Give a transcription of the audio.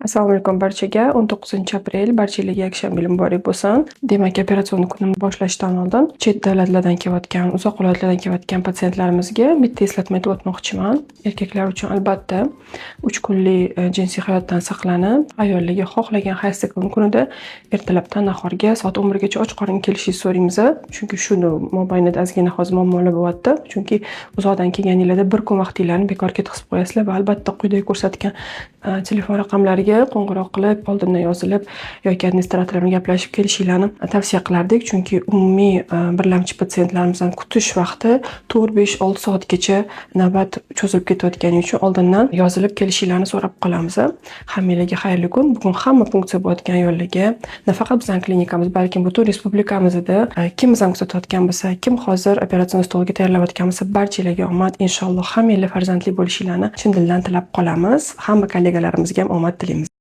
Assalomu alaykum barchaga. 19-aprel barchalarga yakshanba muborak bo'lsin. Demak, operatsion kunni boshlashdan oldin chet davlatlardan kelayotgan, uzoq viloyatlardan kelayotgan patsientlarimizga bitta eslatma aytib o'tmoqchiman. Erkaklar uchun albatta 3 kunlik jinsiy hayotdan saqlanib, ayollarga xohlagan hayz kunida ertalabdan nahorga soat 11 gacha och qorin kelishingizni so'raymiz. Chunki shuni mobaynida ozgina hozir muammolar bo'lyapti. Chunki uzoqdan kelganinglarda bir kun vaqtinglarni bekor ketkazib qo'yasizlar va albatta quyidagi ko'rsatgan telefon raqamlariga qo'ng'iroq qilib, oldindan yozilib yoki administrator bilan gaplashib kelishinglarni tavsiya qilardik. Chunki umumiy birlamchi patsientlarimizdan kutish vaqti 4, 5, 6 soatgacha navbat cho'zilib ketayotgani uchun oldindan yozilib kelishinglarni so'rab qolamiz. Hammanglarga xayrli kun. Bugun hamma funksiya bo'layotgan ayollarga, nafaqat bizning klinikamiz, balki butun respublikamizda kim bizdan kuzatayotgan bo'lsa, kim hozir operatsion stoliga tayyorlayotgan bo'lsa, barchalarga omad, inshaalloh hammanglar farzandli bo'lishinglarni chin dildan tilab qolamiz. Hamma kollegalarimizga ham omad tilaymiz.